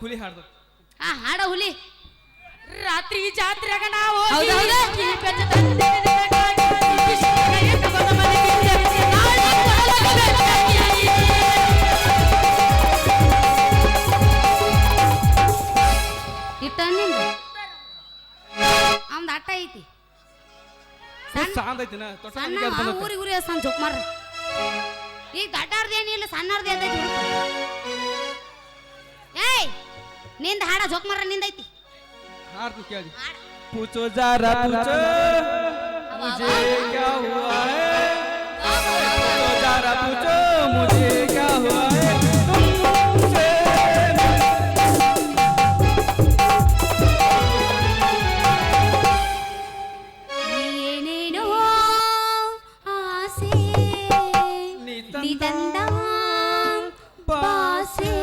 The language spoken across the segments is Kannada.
ಹುಲಿ ಹಾಡ್ದು ಹಾಡ ಹುಲಿ ರಾತ್ರಿ ಜಾತ್ರೆಗ ನಾವು ಇಟ್ಟನಿಂದ ಅವ್ನ ಅಟ್ಟ ಐತಿ ಸಾಂದ್ ಐತಿನ ಸಣ್ಣ ಊರಿ ಊರಿ ಸಣ್ಣ ಜೋಕ್ ಮಾರ ಈಗ ದಡ್ಡಾರ್ದೇನಿಲ್ಲ ಸಣ್ಣರ್ದೇ ಅದೈತಿ ಏಯ್ ನಿಂದ ಹಾಡ ಜೋಕ್ ಮಾರ ನಿಂದೈತಿ हार तू क्या पूछो जरा पूछो मुझे क्या हुआ है पूछो जरा पूछो मुझे क्या हुआ है तुमसे ನೀನೇನೋ ಆಸೆ ನಿತಂದ ಬಾಸೆ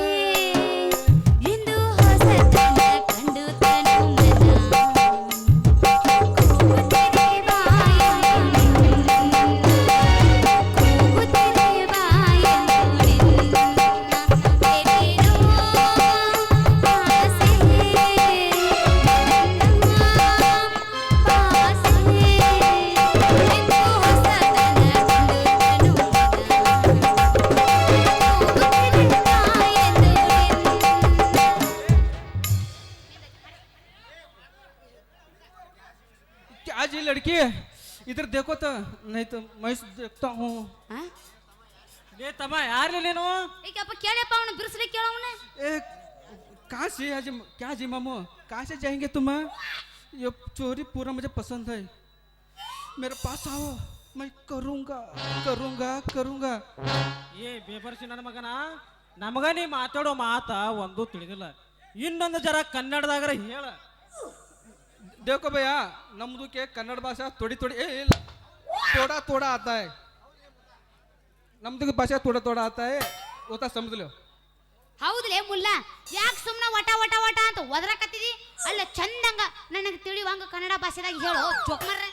आज ये लड़की इधर देखो तो नहीं तो मैं देखता हूँ ಲೇ ತಮ್ಮ ಯಾರ್ಲಿ ನೀನು ಈಗಪ್ಪ ಕೇಳಪ್ಪ ಅವನು ಬಿರ್ಸ್ಲಿ ಕೇಳವನ ए कहाँ से आज क्या जी मामू कहाँ से जाएंगे तुम ये चोरी पूरा मुझे पसंद है मेरे पास आओ मैं करूँगा करूँगा करूँगा ಏ ಬೇಬರ್ಸಿ ನನ್ನ ಮಗನ ನಮಗ ನೀ ಮಾತಾಡೋ ಮಾತ ಒಂದು ತಿಳಿದಿಲ್ಲ ಇನ್ನೊಂದು ಜರ ಕನ್ನಡದಾಗರ ಹೇಳ देखो भैया नम्दू के कन्नड़ भाषा थोड़ी थोड़ी थोड़ा थोड़ा आता है नम्दू की भाषा थोड़ा थोड़ा आता है वो तो समझ लो ಹೌದ್ಲೇ ಮುಲ್ಲ ಯಾಕೆ ಸುಮ್ಮನೆ ವಟ ವಟ ವಟ ಅಂತ ಒದರಕತ್ತಿದಿ ಅಲ್ಲ ಚಂದಂಗ ನನಗೆ ತಿಳಿವಂಗ ಕನ್ನಡ ಭಾಷೆದಾಗ ಹೇಳು ಜೋಕ್ ಮಾರ್ರೆ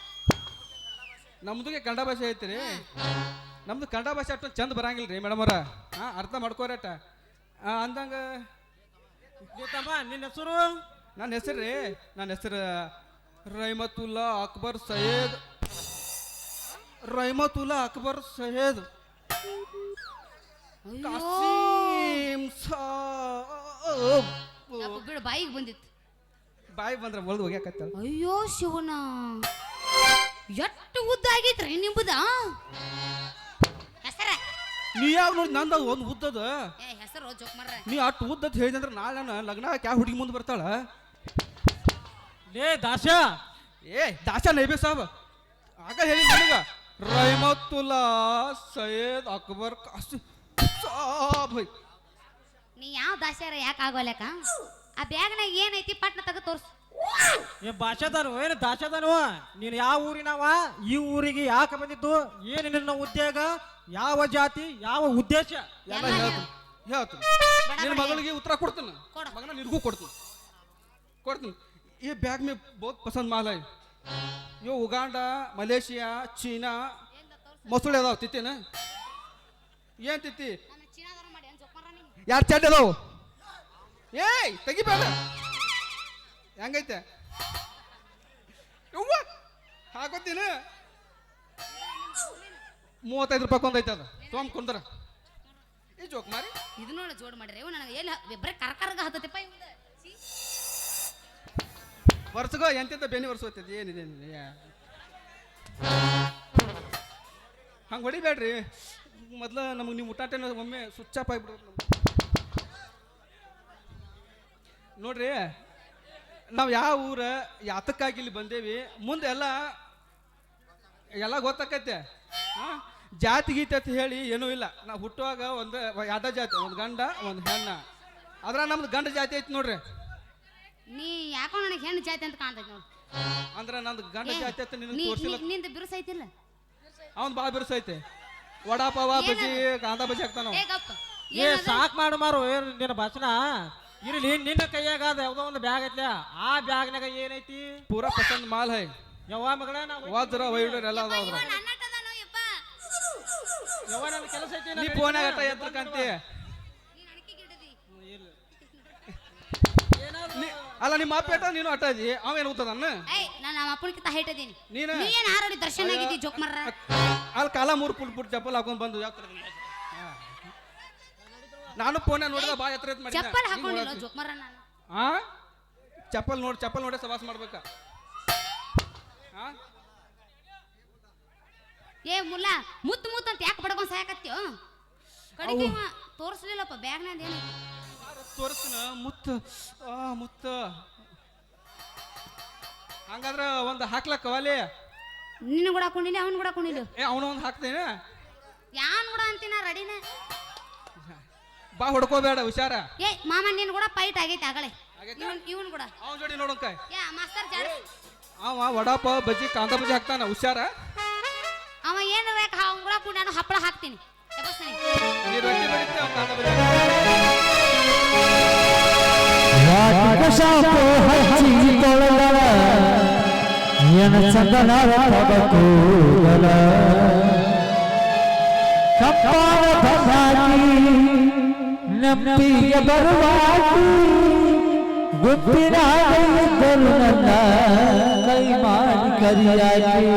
ನಮ್ದು ಕನ್ನಡ ಭಾಷೆ ಐತಿ ರೀ ನಮ್ದು ಕನ್ನಡ ಭಾಷೆ ಅಷ್ಟು ಚಂದ ಬರಂಗಿಲ್ಲ ರೀ ಮೇಡಮ್ ಅವ್ರ ಅರ್ಥ ಮಾಡ್ಕೋರಟ ಅಂದಂಗ ಲೇ ತಮ್ಮ ನಿನ್ನ ಹೆಸರು ನನ್ನ ಹೆಸರು ರೀ ನನ್ನ ಹೆಸರು ರಹಮತುಲ್ಲಾ ಅಕ್ಬರ್ ಸೈಯದ್ ರಹಮತುಲ್ಲಾ ಅಕ್ಬರ್ ಸೈಯದ್ ಕಾಸಿಂ ಸಾಬ್ ಬಿಡು ಬಾಯಿಗೆ ಬಂದಿತ್ತು ಬಾಯಿ ಬಂದ್ರೆ ಒಳ್ದು ಹೋಗ್ಯಾಕತ್ತ ಅಯ್ಯೋ ಶಿವನ ಎಷ್ಟು ಉದ್ದ ಆಗೈತ್ರಿ ನಿಂಬುದ ಹೆಸರ ನೀ ಯಾವ ನೋಡಿ ನಂದು ಒಂದು ಉದ್ದದ ಏ ಹೆಸರು ಜೋಕ್ ಮಾರ್ರೆ ನೀ ಅಷ್ಟು ಉದ್ದದ ಹೇಳಿದ್ರೆ ನಾಳೆ ನಾನು ಲಗ್ನ ಕ್ಯಾ ಹುಡುಗಿ ಮುಂದೆ ಬರ್ತಾಳ ಲೇ ದಾಶ ಏ ದಾಸ ನೈಬೆ ಸಾಬ್ ಆಗ ಹೇಳಿ ನನಗ ರಹಮತುಲ್ಲಾ ಸೈಯದ್ ಅಕ್ಬರ್ ಕಾಸಿಂ ಸಾಬ್ ನೀ ಯಾವ ದಾಸ್ಯಾರ ಯಾಕೆ ಆಗೋಲ್ಯಾಕ ಆ ಬ್ಯಾಗ್ನಾಗ ಏನೈತಿ ಪಟ್ನ ತೆಗೆದು ತೋರ್ಸು ಏ ಭಾಷಾದಾನು ಏನು ದಾಶದಾನು ನೀನು ಯಾವ ಊರಿನವ ಈ ಊರಿಗೆ ಯಾಕೆ ಬಂದಿದ್ದು ಏನು ನಿನ್ನ ಉದ್ಯೋಗ ಯಾವ ಜಾತಿ ಯಾವ ಉದ್ದೇಶ ಎಲ್ಲ ಹೇಳ್ತೀನಿ ಹೇಳ್ತೀನಿ ನಿನ್ನ ಮಗಳಿಗೆ ಉತ್ತರ ಕೊಡ್ತೀನಿ ಮಗನ ನಿನಗೂ ಕೊಡ್ತೀನಿ ಕೊಡ್ತೀನಿ ये बैग में बहुत पसंद माल है यो उगांडा मलेशिया चीना मसूड़े अदाव तित्ती ना ಏನ್ ತಿತ್ತಿ ಯಾರು ಚಡ್ಡ ಅದಾವು ಏಯ್ ತೆಗಿಬೇಡ ಹೆಂಗೈತೆ ಯವ್ವ ಹಾಕೋತೀನಿ 35 ರೂಪಾಯಿ ಕೊಂದೈತೆ ಅದು ತೊಗೊಂಡ್ ಕುಂದ್ರ ಈ ಜೋಕ್ ಮಾರಿ ಇದು ನೋಡಿ ಜೋಡ್ ಮಾಡ್ರಿ ಇವು ನನಗೆ ಎಲ್ಲಿ ಬರೀ ಕರ್ಕರ್ಗ ಹತ್ತತಿಪ್ಪ ಇವ್ದು ವರ್ಷಗೋ ಎಂತೆಂತ ಬೆನ್ನಿ ವರ್ಷ ಹೋಗ್ತದೆ ಏನಿದೆ ಹಂಗೆ ಹೊಡಿಬೇಡ್ರಿ ಮೊದ್ಲು ನಮಗೆ ನೀವು ಊಟಾಟನ ಒಮ್ಮೆ ಸ್ವಿಚ್ ಆಫ್ ಆಗಿಬಿಡೋದು ನೋಡ್ರಿ ನಾವು ಯಾವ ಊರ ಯಾತಕ್ಕಾಗಿ ಇಲ್ಲಿ ಬಂದೇವಿ ಮುಂದೆ ಎಲ್ಲ ಗೊತ್ತಾಕೈತೆ ಜಾತಿ ಗೀತೆ ಅಂತ ಹೇಳಿ ಏನೂ ಇಲ್ಲ ನಾವು ಹುಟ್ಟುವಾಗ ಒಂದು ಯಾದ ಜಾತಿ ಒಂದು ಗಂಡ ಒಂದು ಹೆಣ್ಣ ಅದ್ರ ನಮ್ದು ಗಂಡ ಜಾತಿ ಐತಿ ನೋಡ್ರಿ ನೀ ಯಾಕೋ ನನಗೆ ಹೆಣ್ಣು ಜಾತಿ ಅಂತ ಕಾಣ್ತೈತಿ ನೋಡಿ ಅಂದ್ರೆ ನಂದು ಗಂಡ ಜಾತಿ ಅಂತ ನಿನಗೆ ತೋರಿಸಿಲ್ಲ ನಿಂದ ಬಿರುಸೈತಿಲ್ಲ ಅವನ್ ಭಾಳ ಬಿರುಸೈತೆ ವಡಾ ಪಾವ ಬಜ್ಜಿ ಕಾಂದಾ ಬಜ್ಜಿ ಹಾಕ್ತಾನ ಏ ಗಪ್ಪ ಏ ಸಾಕ್ ಮಾಡು ಮಾರು ಏನು ನಿನ್ನ ಭಾಷಣ ಇರಲಿ ನಿನ್ನ ಕೈಯಾಗ ಅದ ಯಾವುದೋ ಒಂದು ಬ್ಯಾಗ್ ಐತ್ಲ ಆ ಬ್ಯಾಗ್ನಾಗ ಏನೈತಿ ಪೂರಾ ಪಸಂದ್ ಮಾಲ್ ಹೈ ಯವ್ವ ಮಗಳ ವಜ್ರ ವೈಡೂರ್ ಎಲ್ಲ ಅದಾವ ಅದ್ರ ಯವ್ವ ನನ್ನ ಕೆಲಸ ಐತಿ ನೀ ಫೋನ್ ಆಗಟ್ಟ ಎತ್ತಕಂತಿ ಅಲ್ಲ ನಿಮ್ಮ ಅಪ್ಪ ಏಟ ನೀನು ಅಟ್ಟ ಇದಿ ಅವ ಏನು ಗೊತ್ತದ ಅನ್ನ ಏಯ್ ನಾನು ನಮ್ಮ ಅಪ್ಪನಿಗಿಂತ ಹೈಟ್ ಇದೀನಿ ನೀನು ನೀ ಏನ್ ಆರೋಡಿ ದರ್ಶನ ಆಗಿದ್ದಿ ಜೋಕ್ ಮರ್ರ ಅಲ್ಲಿ ಕಾಲ 3 ಫುಟ್ ಫುಟ್ ಚಪ್ಪಲ್ ಹಾಕೊಂಡ್ ಬಂದು ಯಾವ ತರ ನಾನು ಫೋನ್ ನೋಡಿದ ಬಾ ಎತ್ತರ ಎತ್ ಮಾಡಿ ಚಪ್ಪಲ್ ಹಾಕೊಂಡಿಲ್ಲ ಜೋಕ್ ಮರ್ರ ನಾನು ಆ ಚಪ್ಪಲ್ ನೋಡಿ ಸವಾಸ ಮಾಡ್ಬೇಕಾ ಆ ಏ ಮುಲ್ಲ ಮುತ್ತು ಅಂತ ಯಾಕೆ ಬಡ್ಕೊಂಡ್ ಸಾಯಕತ್ತೀವ ಕಡಿಗೆ ತೋರಿಸ್ಲಿಲ್ಲಪ್ಪ ಬ್ಯಾಗ್ನಾಗ ಏನು ತೋರಿಸ್ತೀನ ಮುತ್ತ ಹಂಗಾದ್ರ ಒಂದು ಹಾಕ್ಲಕ್ಕ ವಾಲಿ ನಿನ್ನ ಕೂಡ ಹಾಕೊಂಡಿನಿ ಅವನ್ ಕೂಡ ಹಾಕೊಂಡಿಲ್ಲ ಏ ಅವನ ಒಂದು ಹಾಕ್ತೇನೆ ಯಾನ್ ಕೂಡ ಅಂತೀನ ರೆಡಿನ ಬಾ ಹೊಡ್ಕೋಬೇಡ ಹುಷಾರ ಏ ಮಾಮ ನಿನ್ ಕೂಡ ಫೈಟ್ ಆಗೈತೆ ಆಗಲೇ ಇವನ್ ಕೂಡ ಅವನ ಜೋಡಿ ನೋಡೋಂಕ ಯಾ ಮಾಸ್ತರ್ ಜಾಡ ಅವ ವಡಾಪಾವ್ ಬಜ್ಜಿ ಕಾಂದ ಬಜ್ಜಿ ಹಾಕ್ತಾನ ಹುಷಾರ ಅವ ಏನು ಬೇಕು ಅವ್ನ ಕೂಡ ಕೂಡ ನಾನು ಹಪ್ಪಳ ಹಾಕ್ತೀನಿ ಎಬ್ಬಸ್ತೀನಿ ನೀ ರೊಟ್ಟಿ ಬೆಳಿತೆ ಅವ ಕಾಂದ ಬಜ್ಜಿ ಶಾಪು ಹಚ್ಚಿಕೊಳ್ಳಲ ಏನ ಚಂದನರ ಕೂದಲ ಕಪ್ಪಾದ ಬದಾಕಿ ನಂಬಿಗೆ ಬರುವಾಗಿ ಗುಪ್ಪಿನಾಗಿದ್ದರು ನನ್ನ ಕೈ ಮಾಡಿ ಕರಿಯಾಗಿ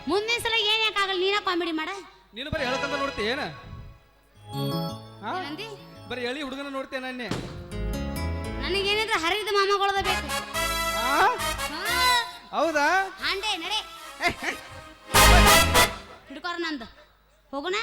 ಮುಂದಿನ ಸಲ ಏನ್ ಯಾಕಾಗಲ್ಲ ನೀನ ಕಾಮಿಡಿ ಮಾಡ ನೀನು ಬರೀ ಹೇಳ್ಕಂತ ನೋಡ್ತೀಯ ಏನ ಏನಂದಿ ಬರೀ ಎಳಿ ಹುಡುಗನ ನೋಡ್ತೇನೆ ನನ್ನೆ ನನಗೇನಿದ್ರೆ ಹರಿದ ಮಾಮಗಳದ ಬೇಕು ಆ? ಹೌದಾ ಹಾಂಡೆ ನಡೆ ಹಿಡ್ಕೋರ ನಂದು ಹೋಗೋಣ